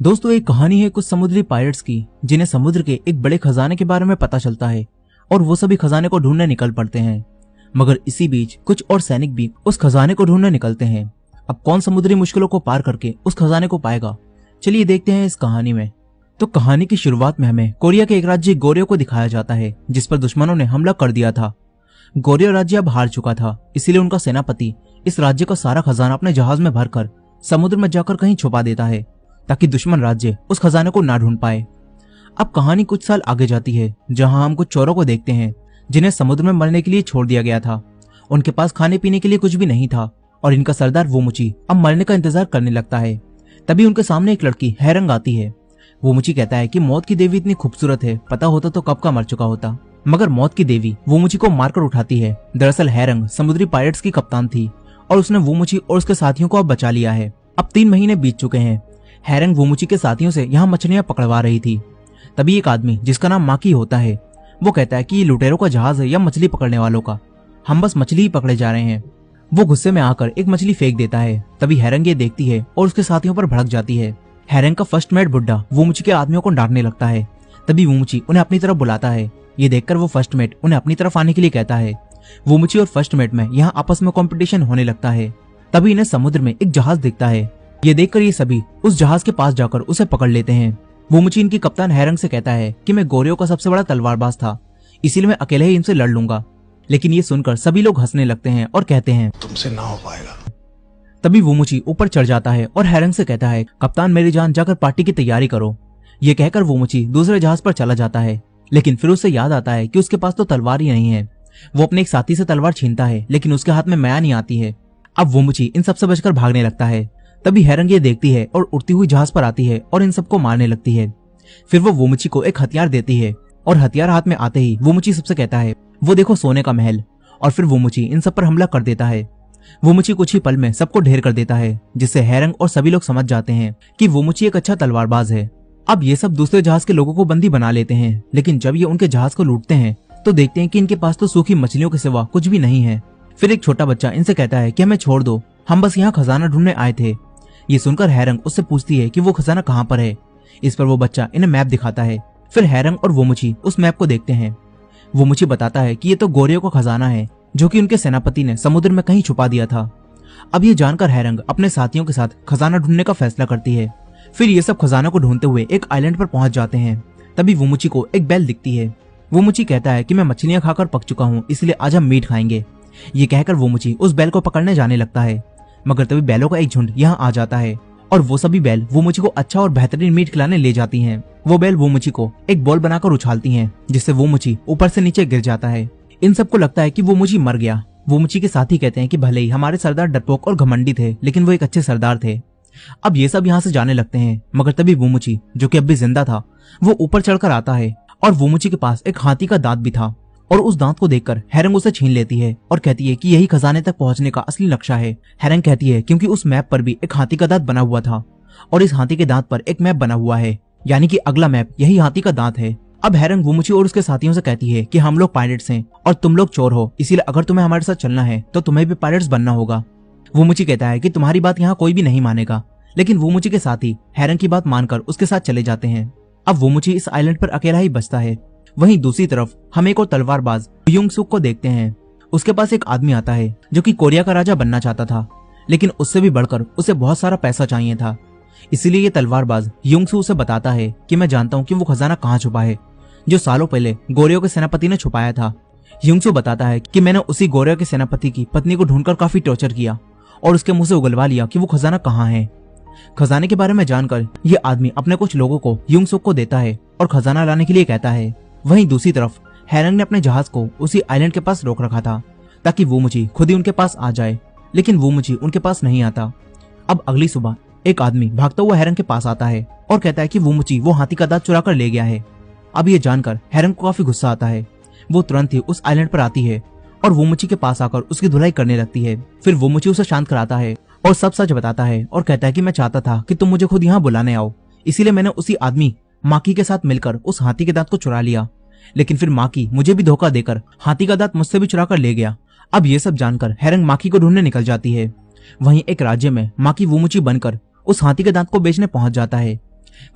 दोस्तों, एक कहानी है कुछ समुद्री पायरेट्स की जिन्हें समुद्र के एक बड़े खजाने के बारे में पता चलता है और वो सभी खजाने को ढूंढने निकल पड़ते हैं। मगर इसी बीच कुछ और सैनिक भी उस खजाने को ढूंढने निकलते हैं। अब कौन समुद्री मुश्किलों को पार करके उस खजाने को पाएगा, चलिए देखते हैं इस कहानी में। तो कहानी की शुरुआत में हमें कोरिया के एक राज्य गोर्यो को दिखाया जाता है जिस पर दुश्मनों ने हमला कर दिया था। गोर्यो राज्य अब हार चुका था, इसीलिए उनका सेनापति इस राज्य का सारा खजाना अपने जहाज में भरकर समुद्र में जाकर कहीं छुपा देता है ताकि दुश्मन राज्य उस खजाने को ना ढूंढ पाए। अब कहानी कुछ साल आगे जाती है जहां हम कुछ चोरों को देखते हैं जिन्हें समुद्र में मरने के लिए छोड़ दिया गया था। उनके पास खाने पीने के लिए कुछ भी नहीं था और इनका सरदार वोमुची अब मरने का इंतजार करने लगता है। तभी उनके सामने एक लड़की हैरंग आती है। वोमुची कहता है कि मौत की देवी इतनी खूबसूरत है, पता होता तो कब का मर चुका होता। मगर मौत की देवी वोमुची को मारकर उठाती है। दरअसल हैरंग समुद्री पायरेट्स की कप्तान थी और उसने वोमुची और उसके साथियों को अब बचा लिया है। अब 3 महीने बीत चुके हैं। हैरंग वोमुची के साथियों से यहाँ मछलियां पकड़वा रही थी। तभी एक आदमी जिसका नाम माकी होता है वो कहता है कि ये लुटेरों का जहाज है या मछली पकड़ने वालों का, हम बस मछली ही पकड़े जा रहे हैं। वो गुस्से में आकर एक मछली फेंक देता है। तभी हैरंग ये देखती है और उसके साथियों पर भड़क जाती है। हैरंग का फर्स्ट मेट बुड्ढा वोमुची के आदमियों को डांटने लगता है। तभी वोमुची उन्हें अपनी तरफ बुलाता है। ये देखकर वो फर्स्ट मेट उन्हें अपनी तरफ आने के लिए कहता है। वोमुची और फर्स्ट मेट में यहाँ आपस में कंपटीशन होने लगता है। तभी इन्हें समुद्र में एक जहाज दिखता है। ये देखकर ये सभी उस जहाज के पास जाकर उसे पकड़ लेते हैं। वोमुची इनकी कप्तान हैरंग से कहता है कि मैं गोर्यो का सबसे बड़ा तलवारबाज था, इसीलिए मैं अकेले ही इनसे लड़ लूंगा। लेकिन ये सुनकर सभी लोग हंसने लगते हैं और कहते हैं तुमसे ना हो पाएगा। तभी वोमुची ऊपर चढ़ जाता है और हैरंग से कहता है, कप्तान मेरी जान, जाकर पार्टी की तैयारी करो। ये कहकर वोमुची दूसरे जहाज पर चला जाता है। लेकिन फिर उसे याद आता है कि उसके पास तो तलवार ही नहीं है। वो अपने एक साथी से तलवार छीनता है लेकिन उसके हाथ में मैया नहीं आती है। अब वोमुची इन सबसे बचकर भागने लगता है। तभी हैरंग ये देखती है और उड़ती हुई जहाज पर आती है और इन सबको मारने लगती है। फिर वो वोमुची को एक हथियार देती है और हथियार हाथ में आते ही वोमुची सबसे कहता है, वो देखो सोने का महल। और फिर वोमुची इन सब पर हमला कर देता है। वोमुची कुछ ही पल में सबको ढेर कर देता है जिससे हैरंग और सभी लोग समझ जाते हैं कि वोमुची एक अच्छा तलवारबाज है। अब ये सब दूसरे जहाज के लोगों को बंदी बना लेते हैं। लेकिन जब ये उनके जहाज को लूटते हैं तो देखते हैं कि इनके पास तो सूखी मछलियों के सिवा कुछ भी नहीं है। फिर एक छोटा बच्चा इनसे कहता है कि हमें छोड़ दो, हम बस यहाँ खजाना ढूंढने आए थे। ये सुनकर हैरंग उससे पूछती है कि वो खजाना कहाँ पर है। इस पर वो बच्चा इन्हें मैप दिखाता है। फिर हैरंग और वोमुची उस मैप को देखते हैं। वोमुची बताता है कि ये तो गोर्यो का खजाना है जो कि उनके सेनापति ने समुद्र में कहीं छुपा दिया था। अब ये जानकर हैरंग अपने साथियों के साथ खजाना ढूंढने का फैसला करती है। फिर ये सब खजाना को ढूंढते हुए एक आइलैंड पर पहुंच जाते हैं। तभी वोमुची को एक बैल दिखती है। वोमुची कहता है कि मैं मछलियां खाकर पक चुका हूँ, इसलिए आज हम मीट खाएंगे। ये कहकर वोमुची उस बैल को पकड़ने जाने लगता है। मगर तभी बैलों का एक झुंड यहाँ आ जाता है और वो सभी बैल वोमुची को अच्छा और बेहतरीन मीट खिलाने ले जाती हैं। वो बैल वोमुची को एक बॉल बनाकर उछालती हैं जिससे वोमुची ऊपर से नीचे गिर जाता है। इन सबको लगता है कि वोमुची मर गया। वोमुची के साथी कहते हैं कि भले ही हमारे सरदार डरपोक और घमंडी थे लेकिन वो एक अच्छे सरदार थे। अब ये सब यहाँ से जाने लगते हैं। मगर तभी वोमुची जो कि अब भी जिंदा था वो ऊपर चढ़कर आता है और वोमुची के पास एक हाथी का दांत भी था। और उस दांत को देखकर हैरंग उसे छीन लेती है और कहती है कि यही खजाने तक पहुंचने का असली नक्शा है। हैरंग कहती है क्योंकि उस मैप पर भी एक हाथी का दांत बना हुआ था और इस हाथी के दांत पर एक मैप बना हुआ है, यानी कि अगला मैप यही हाथी का दांत है। अब हैरंग वोमुची और उसके साथियों से कहती है कि हम लोग पायरेट्स हैं और तुम लोग चोर हो, इसीलिए अगर तुम्हें हमारे साथ चलना है तो तुम्हें भी पायरेट्स बनना होगा। वोमुची कहता है कि तुम्हारी बात यहाँ कोई भी नहीं मानेगा। लेकिन वोमुची के साथी हैरंग की बात मानकर उसके साथ चले जाते हैं। अब वोमुची इस आइलैंड पर अकेला ही बचता है। वहीं दूसरी तरफ हम एक और तलवारबाज युंगसुक को देखते हैं। उसके पास एक आदमी आता है जो कि कोरिया का राजा बनना चाहता था, लेकिन उससे भी बढ़कर उसे बहुत सारा पैसा चाहिए था। इसीलिए ये तलवारबाज युंगसु उसे बताता है कि मैं जानता हूँ कि वो खजाना कहाँ छुपा है जो सालों पहले गोर्यो के सेनापति ने छुपाया था। युंगसु बताता है कि मैंने उसी गोर्यो के सेनापति की पत्नी को ढूंढकर काफी टॉर्चर किया और उसके मुंह से उगलवा लिया कि वो खजाना कहाँ है। खजाने के बारे में जानकर ये आदमी अपने कुछ लोगों को युंगसुक को देता है और खजाना लाने के लिए कहता है। वहीं दूसरी तरफ हैरंग ने अपने जहाज को उसी आइलैंड के पास रोक रखा था ताकि वोमुची खुद ही उनके पास आ जाए, लेकिन वोमुची उनके पास नहीं आता। अब अगली सुबह एक आदमी भागता हुआ हैरंग के पास आता है और कहता है कि वोमुची वो हाथी का दांत चुरा कर ले गया है। अब ये जानकर हैरंग को काफी गुस्सा आता है। वो तुरंत ही उस आइलैंड पर आती है और वोमुची के पास आकर उसकी धुलाई करने लगती है। फिर वोमुची उसे शांत कराता है और सब सच बताता है और कहता है कि मैं चाहता था कि तुम मुझे खुद यहाँ बुलाने आओ, इसीलिए मैंने उसी आदमी माकी के साथ मिलकर उस हाथी के दांत को चुरा लिया। लेकिन फिर माकी मुझे भी धोखा देकर हाथी का दांत मुझसे भी चुरा कर ले गया। अब ये सब जानकर हैरंग माकी को ढूंढने निकल जाती है। वहीं एक राज्य में माकी वोमुची बनकर उस हाथी के दांत को बेचने पहुंच जाता है।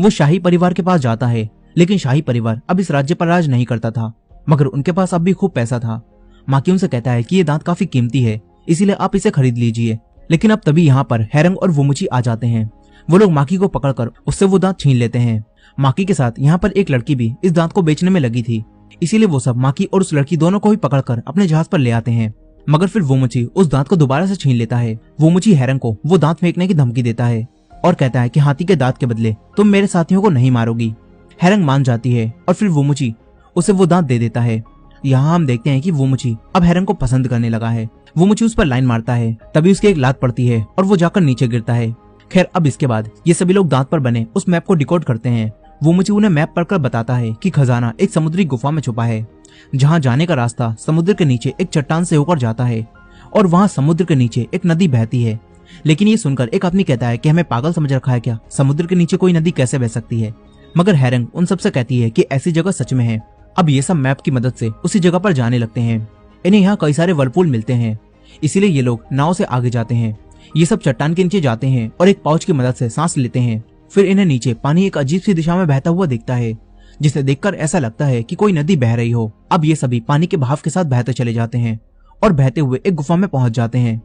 वो शाही परिवार के पास जाता है, लेकिन शाही परिवार अब इस राज्य पर राज नहीं करता था, मगर उनके पास अब भी खूब पैसा था। माकी उनसे कहता है कि ये दांत काफी कीमती है, इसीलिए आप इसे खरीद लीजिए। लेकिन अब तभी यहाँ पर हैरंग और वोमुची आ जाते हैं। वो लोग माकी को पकड़कर उससे वो दांत छीन लेते हैं। माकी के साथ यहाँ पर एक लड़की भी इस दांत को बेचने में लगी थी, इसीलिए वो सब माकी और उस लड़की दोनों को ही पकड़कर अपने जहाज पर ले आते हैं। मगर फिर वोमुची उस दांत को दोबारा से छीन लेता है। वोमुची हैरंग को वो दांत फेंकने की धमकी देता है और कहता है कि हाथी के दांत के बदले तुम मेरे साथियों को नहीं मारोगी। हैरंग मान जाती है और फिर वोमुची उसे वो दांत दे देता है। यहाँ हम देखते हैं कि वोमुची अब हैरंग को पसंद करने लगा है। वोमुची उस पर लाइन मारता है, तभी उसकी एक लात पड़ती है और वो जाकर नीचे गिरता है। खैर अब इसके बाद ये सभी लोग दांत पर बने उस मैप को डिकोड करते हैं। वोमुची उन्हें मैप पढ़कर बताता है कि खजाना एक समुद्री गुफा में छुपा है, जहाँ जाने का रास्ता समुद्र के नीचे एक चट्टान से होकर जाता है और वहाँ समुद्र के नीचे एक नदी बहती है। लेकिन ये सुनकर एक आदमी कहता है कि हमें पागल समझ रखा है क्या, समुद्र के नीचे कोई नदी कैसे बह सकती है। मगर हैरंग उन सबसे कहती है कि ऐसी जगह सच में है। अब ये सब मैप की मदद से उसी जगह पर जाने लगते हैं। इन्हें यहाँ कई सारे वर्लपूल मिलते हैं, इसीलिए ये लोग नाव से आगे जाते हैं। ये सब चट्टान के नीचे जाते हैं और एक पाउच की मदद से सांस लेते हैं। फिर इन्हें नीचे पानी एक अजीब सी दिशा में बहता हुआ दिखता है, जिसे देखकर ऐसा लगता है कि कोई नदी बह रही हो। अब ये सभी पानी के बहाव के साथ बहते चले जाते हैं और बहते हुए एक गुफा में पहुंच जाते हैं।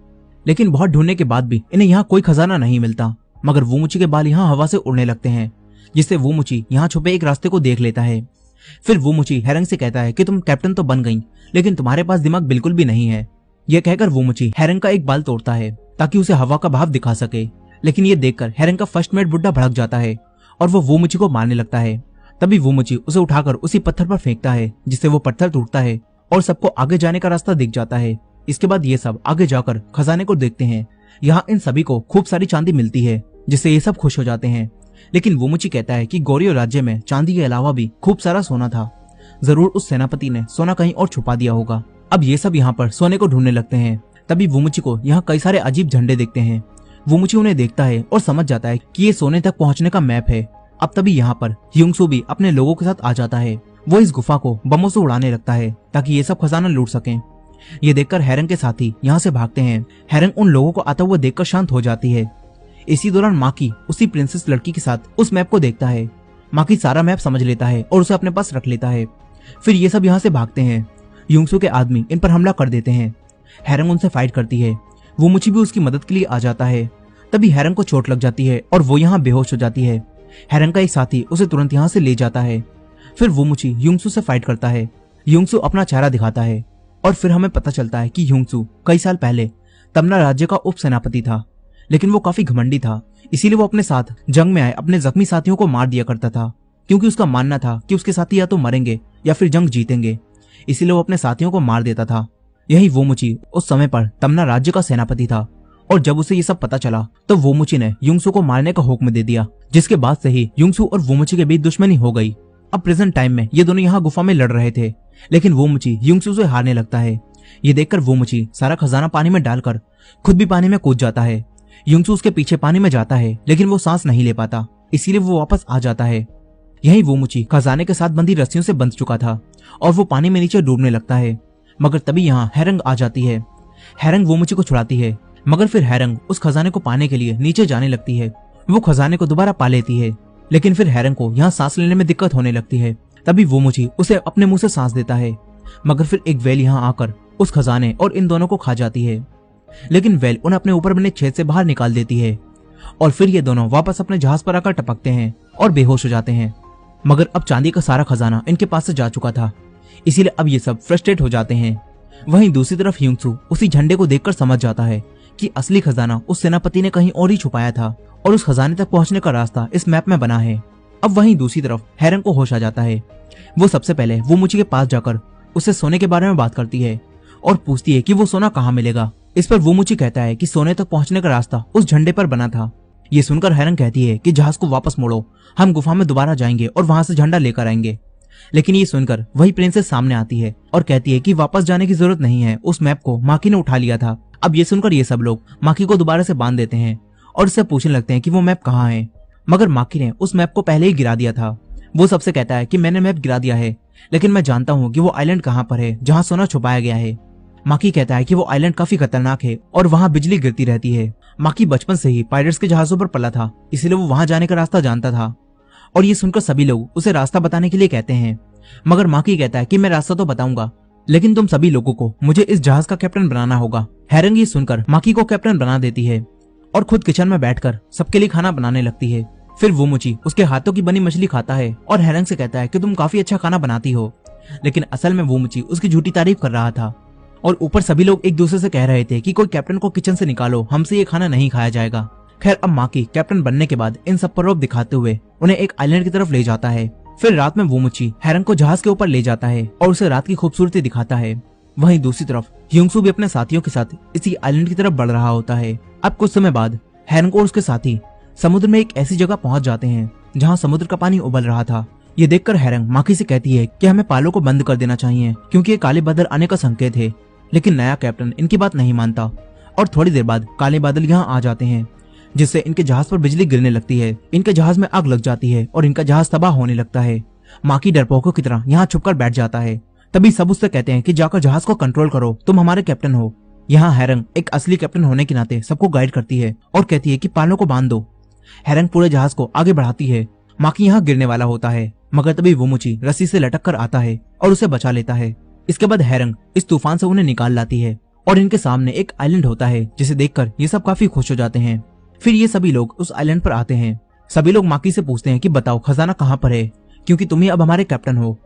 लेकिन बहुत ढूंढने के बाद भी इन्हें यहाँ कोई खजाना नहीं मिलता। मगर वोमुची के बाल यहाँ हवा से उड़ने लगते हैं, जिससे वोमुची यहाँ छुपे एक रास्ते को देख लेता है। फिर वोमुची हैरंग से कहता है कि तुम कैप्टन तो बन गई, लेकिन तुम्हारे पास दिमाग बिल्कुल भी नहीं है। यह कहकर वोमुची हैरंग का एक बाल तोड़ता है ताकि उसे हवा का भाव दिखा सके। लेकिन ये देखकर हैरंग का फर्स्ट मेट बुड्ढा भड़क जाता है और वो वोमुची को मारने लगता है। तभी वोमुची उसे उठाकर उसी पत्थर पर फेंकता है, जिससे वो पत्थर टूटता है और सबको आगे जाने का रास्ता दिख जाता है। इसके बाद ये सब आगे जाकर खजाने को देखते हैं। यहाँ इन सभी को खूब सारी चांदी मिलती है, जिससे ये सब खुश हो जाते हैं। लेकिन वोमुची कहता है कि गोरियो राज्य में चांदी के अलावा भी खूब सारा सोना था। जरूर उस सेनापति ने सोना कहीं और छुपा दिया होगा। अब ये सब यहाँ पर सोने को ढूंढने लगते हैं। तभी वोमुची को यहाँ कई सारे अजीब झंडे दिखते हैं। वोमुची उन्हें देखता है और समझ जाता है कि ये सोने तक पहुंचने का मैप है। अब तभी यहाँ पर ह्यूंगसू भी अपने लोगों के साथ आ जाता है। वो इस गुफा को बमों से उड़ाने लगता है ताकि ये सब खजाना लूट सकें। ये देखकर हैरंग के साथी यहाँ से भागते हैं। हैरंग उन लोगों को आता हुआ देखकर शांत हो जाती है। इसी दौरान माकी उसी प्रिंसेस लड़की के साथ उस मैप को देखता है। माकी सारा मैप समझ लेता है और उसे अपने पास रख लेता है। फिर ये सब यहाँ से भागते हैं। ह्यूंगसू के आदमी इन पर हमला कर देते हैं। हैरंग उनसे फाइट करती है। वोमुची भी उसकी मदद के लिए आ जाता है। तभी हैरंग को चोट लग जाती है और वो यहाँ बेहोश हो जाती है। हैरंग का एक साथी उसे तुरंत यहाँ से ले जाता है। फिर वोमुची ह्यूंगसू से फाइट करता है। ह्यूंगसू अपना चेहरा दिखाता है और फिर हमें पता चलता है कि ह्यूंगसू कई साल पहले तमना राज्य का उप सेनापति था, लेकिन वो काफी घमंडी था। इसीलिए वो अपने साथ जंग में आए अपने जख्मी साथियों को मार दिया करता था, क्योंकि उसका मानना था कि उसके साथी या तो मरेंगे या फिर जंग जीतेंगे। इसीलिए वो अपने साथियों को मार देता था। यही वोमुची उस समय पर तमना राज्य का सेनापति था और जब उसे ये सब पता चला तो वोमुची ने ह्यूंगसू को मारने का हुक्म दे दिया, जिसके बाद से ही ह्यूंगसू और वोमुची के बीच दुश्मनी हो गई। अब प्रेजेंट टाइम में ये दोनों यहाँ गुफा में लड़ रहे थे, लेकिन वोमुची ह्यूंगसू से हारने लगता है। ये देखकर वोमुची सारा खजाना पानी में डालकर खुद भी पानी में कूद जाता है। ह्यूंगसू उसके पीछे पानी में जाता है, लेकिन वो सांस नहीं ले पाता, इसीलिए वो वापस आ जाता है। यही वोमुची खजाने के साथ बंधी रस्सियों से बंध चुका था और वो पानी में नीचे डूबने लगता है। मगर तभी यहाँ हैरंग आ जाती है। हैरंग वोमुची को छुड़ाती है, मगर फिर हैरंग उस खजाने को पाने के लिए नीचे जाने लगती है। वो खजाने को दोबारा पा लेती है, लेकिन फिर हैरंग को यहाँ सांस लेने में दिक्कत होने लगती है। तभी वोमुची उसे अपने मुंह से सांस देता है, मगर फिर एक वेल यहाँ आकर उस खजाने और इन दोनों को खा जाती है। लेकिन वेल उन्हें अपने ऊपर बने छेद से बाहर निकाल देती है और फिर ये दोनों वापस अपने जहाज पर आकर टपकते हैं और बेहोश हो जाते हैं। मगर अब चांदी का सारा खजाना इनके पास से जा चुका था, इसीलिए अब ये सब फ्रस्ट्रेट हो जाते हैं। वहीं दूसरी तरफ ह्यूंगसू उसी झंडे को देखकर समझ जाता है कि असली खजाना उस सेनापति ने कहीं और ही छुपाया था और उस खजाने तक पहुंचने का रास्ता इस मैप में बना है। अब वहीं दूसरी तरफ हैरंग को होश आ जाता है। वो सबसे पहले वोमुची के पास जाकर उससे सोने के बारे में बात करती है और पूछती है कि वो सोना कहाँ मिलेगा। इस पर वोमुची कहता है कि सोने तक पहुंचने का रास्ता उस झंडे पर बना था। ये सुनकर हैरंग कहती है कि जहाज को वापस मोड़ो, हम गुफा में दोबारा जाएंगे और वहां से झंडा लेकर आएंगे। लेकिन ये सुनकर वही प्रिंसेस सामने आती है और कहती है कि वापस जाने की जरूरत नहीं है, उस मैप को माकी ने उठा लिया था। अब ये सुनकर ये सब लोग माकी को दोबारा से बांध देते हैं और उससे पूछने लगते हैं कि वो मैप कहाँ है। मगर माकी ने उस मैप को पहले ही गिरा दिया था। वो सबसे कहता है कि मैंने मैप गिरा दिया है, लेकिन मैं जानता हूँ कि वो आइलैंड कहाँ पर है जहाँ सोना छुपाया गया है। माकी कहता है कि वो आइलैंड काफी खतरनाक है और वहाँ बिजली गिरती रहती है। माकी बचपन से ही पायरेट्स के जहाजों पर पला था, इसलिए वो वहां जाने का रास्ता जानता था। और ये सुनकर सभी लोग उसे रास्ता बताने के लिए कहते हैं। मगर माकी कहता है कि मैं रास्ता तो बताऊंगा, लेकिन तुम सभी लोगों को मुझे इस जहाज का कैप्टन बनाना होगा। हैरंग ये सुनकर माकी को कैप्टन बना देती है और खुद किचन में बैठकर सबके लिए खाना बनाने लगती है। फिर वोमोची उसके हाथों की बनी मछली खाता है और हैरंग से कहता है कि तुम काफी अच्छा खाना बनाती हो। लेकिन असल में वोमोची उसकी झूठी तारीफ कर रहा था और ऊपर सभी लोग एक दूसरे से कह रहे थे कि कोई कैप्टन को किचन से निकालो, हमसे ये खाना नहीं खाया जाएगा। खैर अब माकी कैप्टन बनने के बाद इन सब पर रोब दिखाते हुए उन्हें एक आइलैंड की तरफ ले जाता है। फिर रात में वोमोची हैरंग को जहाज के ऊपर ले जाता है और उसे रात की खूबसूरती दिखाता है। वहीं दूसरी तरफ ह्योंगसू भी अपने साथियों के साथ इसी आइलैंड की तरफ बढ़ रहा होता है। अब कुछ समय बाद हैरंग और उसके साथी समुद्र में एक ऐसी जगह पहुंच जाते हैं जहां समुद्र का पानी उबल रहा था। ये देखकर हैरंग माकी से कहती है कि हमें पालों को बंद कर देना चाहिए क्योंकि ये काले बादल आने का संकेत है। लेकिन नया कैप्टन इनकी बात नहीं मानता और थोड़ी देर बाद काले बादल यहाँ आ जाते हैं, जिससे इनके जहाज पर बिजली गिरने लगती है। इनके जहाज में आग लग जाती है और इनका जहाज तबाह होने लगता है। माकी डरपोकों की तरह यहाँ छुपकर बैठ जाता है। तभी सब उससे कहते हैं कि जाकर जहाज को कंट्रोल करो, तुम हमारे कैप्टन हो। यहाँ हैरंग एक असली कैप्टन होने के नाते सबको गाइड करती है और कहती है कि पालों को बांध दो। हैरंग पूरे जहाज को आगे बढ़ाती है। माकी यहाँ गिरने वाला होता है, मगर तभी वोमोची रस्सी से लटक कर आता है और उसे बचा लेता है। इसके बाद हैरंग इस तूफान से उन्हें निकाल लाती है और इनके सामने एक आइलैंड होता है, जिसे देखकर ये सब काफी खुश हो जाते हैं। फिर ये सभी लोग उस आइलैंड पर आते हैं। सभी लोग माकी से पूछते हैं कि बताओ खजाना कहाँ पर है, क्योंकि तुम ही अब हमारे कैप्टन हो।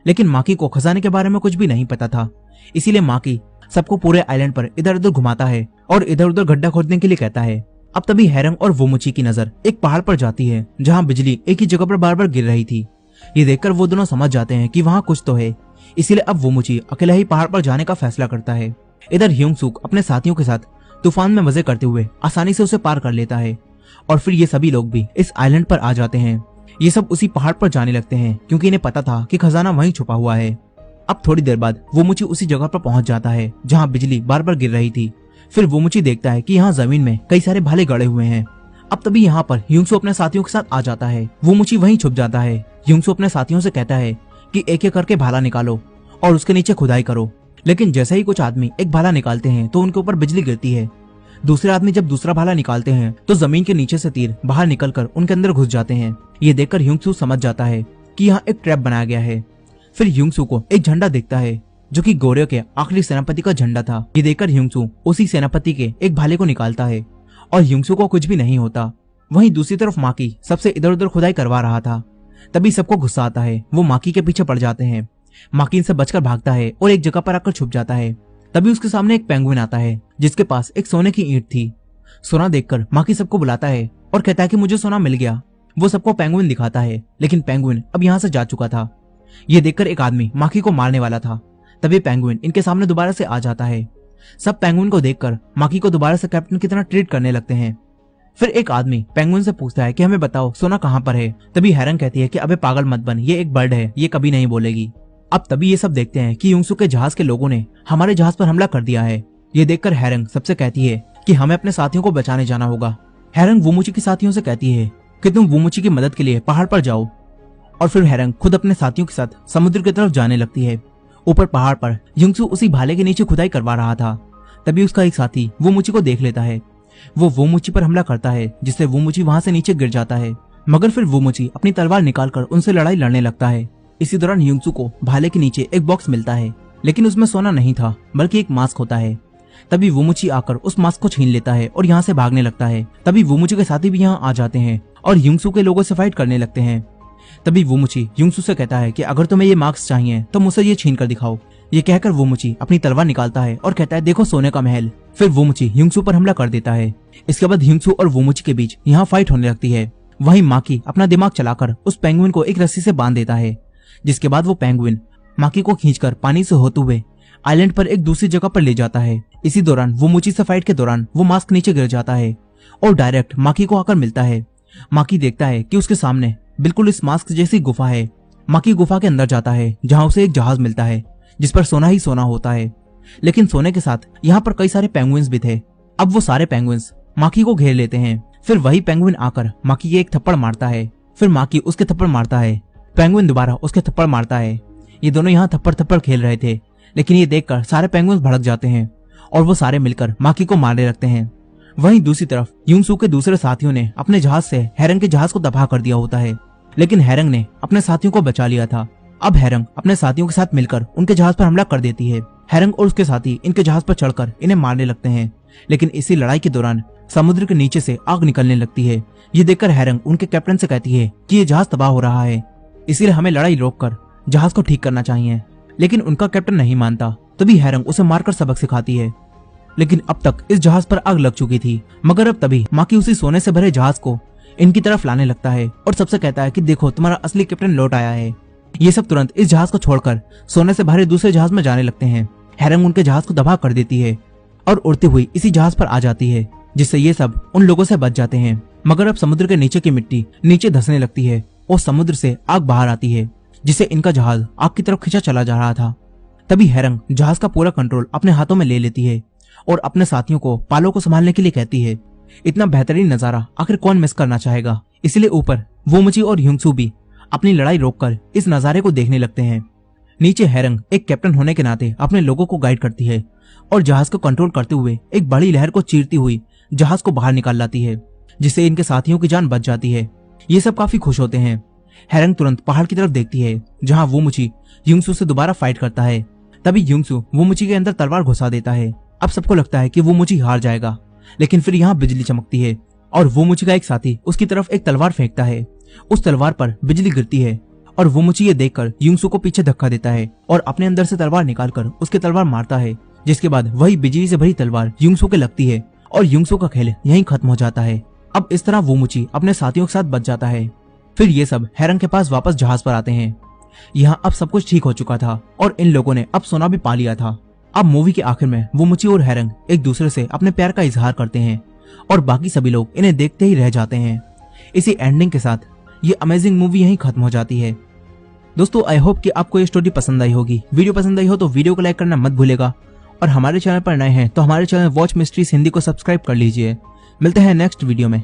लेकिन माकी को खजाने के बारे में कुछ भी नहीं पता था, इसीलिए माकी सबको पूरे आइलैंड पर इधर उधर घुमाता है और इधर उधर गड्ढा खोदने के लिए कहता है। अब तभी हैरंग और वोमोची की नजर एक पहाड़ पर जाती है जहाँ बिजली एक ही जगह पर बार बार गिर रही थी। ये देखकर वो दोनों समझ जाते हैं कि वहाँ कुछ तो है, इसीलिए अब वोमोची अकेला ही पहाड़ पर जाने का फैसला करता है। इधर ह्योंगसूक अपने साथियों के साथ तूफान में मजे करते हुए आसानी से उसे पार कर लेता है और फिर ये सभी लोग भी इस आइलैंड पर आ जाते हैं। ये सब उसी पहाड़ पर जाने लगते हैं क्योंकि इन्हें पता था कि खजाना वहीं छुपा हुआ है। अब थोड़ी देर बाद वोमोची उसी जगह पर पहुंच जाता है जहां बिजली बार बार गिर रही थी। फिर वोमोची देखता है कि यहाँ जमीन में कई सारे भाले गड़े हुए हैं। अब तभी यहाँ पर ह्योंगसू अपने साथियों के साथ आ जाता है। वोमोची वहीं छुप जाता है। ह्योंगसू अपने साथियों से कहता है कि एक एक करके भाला निकालो और उसके नीचे खुदाई करो। लेकिन जैसे ही कुछ आदमी एक भाला निकालते हैं तो उनके ऊपर बिजली गिरती है। दूसरे आदमी जब दूसरा भाला निकालते हैं तो जमीन के नीचे से तीर बाहर निकलकर उनके अंदर घुस जाते हैं। ये देखकर ह्योंगसू समझ जाता है कि यहाँ एक ट्रैप बनाया गया है। फिर ह्योंगसू को एक झंडा दिखता है जो कि गोर्यो के आखिरी सेनापति का झंडा था। ये देखकर ह्योंगसू उसी सेनापति के एक भाले को निकालता है और ह्योंगसू को कुछ भी नहीं होता। वहीं दूसरी तरफ माकी सबसे इधर उधर खुदाई करवा रहा था। तभी सबको गुस्सा आता है, वो माकी के पीछे पड़ जाते हैं। माकी इनसे बचकर भागता है और एक जगह पर आकर छुप जाता है। तभी उसके सामने एक पेंगुइन आता है जिसके पास एक सोने की ईंट थी। सोना देखकर माकी सबको बुलाता है और कहता है कि मुझे सोना मिल गया। वो सबको पेंगुइन दिखाता है, लेकिन पेंगुइन अब यहाँ से जा चुका था। ये देखकर एक आदमी माकी को मारने वाला था। तभी पेंगुइन इनके सामने दोबारा से आ जाता है। सब पेंगुइन को देखकर माकी को दोबारा से कैप्टन की तरह ट्रीट करने लगते हैं। फिर एक आदमी पेंगुइन से पूछता है कि हमें बताओ सोना कहाँ पर है। तभी हैरंग कहती है कि अबे पागल मत बन, ये एक बर्ड है, ये कभी नहीं बोलेगी। अब तभी ये सब देखते हैं कि ह्योंगसू के जहाज के लोगों ने हमारे जहाज पर हमला कर दिया है। ये देखकर हैरंग सबसे कहती है कि हमें अपने साथियों को बचाने जाना होगा। हैरंग वोमोची के साथियों से कहती है कि तुम वोमोची की मदद के लिए पहाड़ पर जाओ और फिर हैरंग खुद अपने साथियों के साथ समुद्र की तरफ जाने लगती है। ऊपर पहाड़ पर ह्योंगसू उसी भाले के नीचे खुदाई करवा रहा था। तभी उसका एक साथी वोमोची को देख लेता है। वो वोमोची पर हमला करता है जिससे वोमोची वहां से नीचे गिर जाता है। मगर फिर वोमोची अपनी तलवार निकालकर उनसे लड़ाई लड़ने लगता है। इसी दौरान ह्योंगसू को भाले के नीचे एक बॉक्स मिलता है, लेकिन उसमें सोना नहीं था बल्कि एक मास्क होता है। तभी वोमोची आकर उस मास्क को छीन लेता है और यहाँ से भागने लगता है। तभी वोमोची के साथी भी यहाँ आ जाते हैं और ह्योंगसू के लोगों से फाइट करने लगते हैं। तभी वोमोची ह्योंगसू से कहता है कि अगर तुम्हें ये मास्क चाहिए तो मुझसे ये छीन कर दिखाओ। ये कहकर वोमोची अपनी तलवार निकालता है और कहता है देखो सोने का महल। फिर वोमोची ह्योंगसू पर हमला कर देता है। इसके बाद ह्योंगसू और वोमोची के बीच यहाँ फाइट होने लगती है। वहीं माकी अपना दिमाग चलाकर उस पेंगुइन को एक रस्सी से बांध देता है, जिसके बाद वो पेंगुइन माकी को खींचकर पानी से होते हुए आइलैंड पर एक दूसरी जगह पर ले जाता है। इसी दौरान वोमोची से फाइट के दौरान वो मास्क नीचे गिर जाता है और डायरेक्ट माकी को आकर मिलता है। माकी देखता है कि उसके सामने बिल्कुल इस मास्क जैसी गुफा है। माकी गुफा के अंदर जाता है जहाँ उसे एक जहाज मिलता है जिस पर सोना ही सोना होता है, लेकिन सोने के साथ यहाँ पर कई सारे पेंगुइन्स भी थे। अब वो सारे पेंगुइन्स माकी को घेर लेते हैं। फिर वही पेंगुइन आकर माकी के एक थप्पड़ मारता है। फिर माकी उसके थप्पड़ मारता है। पेंगुइन दोबारा उसके थप्पड़ मारता है। ये दोनों यहाँ थप्पड़ थप्पड़ खेल रहे थे, लेकिन ये देखकर सारे पेंगुइन्स भड़क जाते हैं और वो सारे मिलकर माकी को मारने लगते हैं। वहीं दूसरी तरफ ह्योंगसू के दूसरे साथियों ने अपने जहाज से हैरंग के जहाज को तबाह कर दिया होता है, लेकिन हैरंग ने अपने साथियों को बचा लिया था। अब हैरंग अपने साथियों के साथ मिलकर उनके जहाज पर हमला कर देती है। हैरंग और उसके साथी इनके जहाज पर चढ़कर इन्हें मारने लगते हैं, लेकिन इसी लड़ाई के दौरान समुद्र के नीचे से आग निकलने लगती है। ये देखकर हैरंग उनके कैप्टन से कहती है कि ये जहाज तबाह हो रहा है, इसीलिए हमें लड़ाई रोककर जहाज को ठीक करना चाहिए। लेकिन उनका कैप्टन नहीं मानता। तभी हैरंग उसे मारकर सबक सिखाती है। लेकिन अब तक इस जहाज पर आग लग चुकी थी, मगर अब तभी माकी उसी सोने से भरे जहाज को इनकी तरफ लाने लगता है और सबसे कहता है कि देखो तुम्हारा असली कैप्टन लौट आया है। ये सब तुरंत इस जहाज को छोड़कर सोने से भरे दूसरे जहाज में जाने लगते हैं। हैरंग उनके जहाज को तबाह कर देती है और उड़ती हुई इसी जहाज पर आ जाती है, जिससे ये सब उन लोगों से बच जाते हैं। मगर अब समुद्र के नीचे की मिट्टी नीचे धंसने लगती है और समुद्र से आग बाहर आती है, जिससे इनका जहाज आग की तरफ खींचा चला जा रहा था। तभी हैरंग जहाज का पूरा कंट्रोल अपने हाथों में ले लेती है और अपने साथियों को पालो को संभालने के लिए कहती है। इतना बेहतरीन नजारा आखिर कौन मिस करना चाहेगा। इसलिए ऊपर वोमुची और ह्युंगसू भी अपनी लड़ाई रोककर इस नजारे को देखने लगते हैं। नीचे हैरंग एक कैप्टन होने के नाते अपने लोगों को गाइड करती है और जहाज को कंट्रोल करते हुए एक बड़ी लहर को चीरती हुई जहाज को बाहर निकाल लाती है, जिससे इनके साथियों की जान बच जाती है। ये सब काफी खुश होते हैं। हैरंग तुरंत पहाड़ की तरफ देखती है, जहां वोमुची ह्युंगसू से दोबारा फाइट करता है। तभी ह्युंगसू वोमुची के अंदर तलवार घुसा देता है। अब सबको लगता है कि वोमुची हार जाएगा, लेकिन फिर यहाँ बिजली चमकती है और वोमुची का एक साथी उसकी तरफ एक तलवार फेंकता है। उस तलवार पर बिजली गिरती है और वोमुची ये देखकर ह्युंगसू को पीछे धक्का देता है और अपने अंदर से तलवार निकालकर उसके तलवार मारता है, जिसके बाद वही बिजली से भरी तलवार ह्युंगसू के लगती है और ह्युंगसू का खेल यहीं खत्म हो जाता है। अब इस तरह वोमुची अपने साथियों के साथ बच जाता है। फिर ये सब हैरंग के पास वापस जहाज पर आते हैं। यहाँ अब सब कुछ ठीक हो चुका था और इन लोगों ने अब सोना भी पा लिया था। अब मूवी के आखिर में वोमुची और हैरंग एक दूसरे से अपने प्यार का इजहार करते हैं और बाकी सभी लोग इन्हें देखते ही रह जाते हैं। इसी एंडिंग के साथ ये अमेजिंग मूवी यहीं खत्म हो जाती है। दोस्तों आई होप कि आपको ये स्टोरी पसंद आई होगी। वीडियो पसंद आई हो तो वीडियो को लाइक करना मत भूलेगा और हमारे चैनल पर नए हैं तो हमारे चैनल वॉच मिस्ट्रीज हिंदी को सब्सक्राइब कर लीजिए। मिलते हैं नेक्स्ट वीडियो में।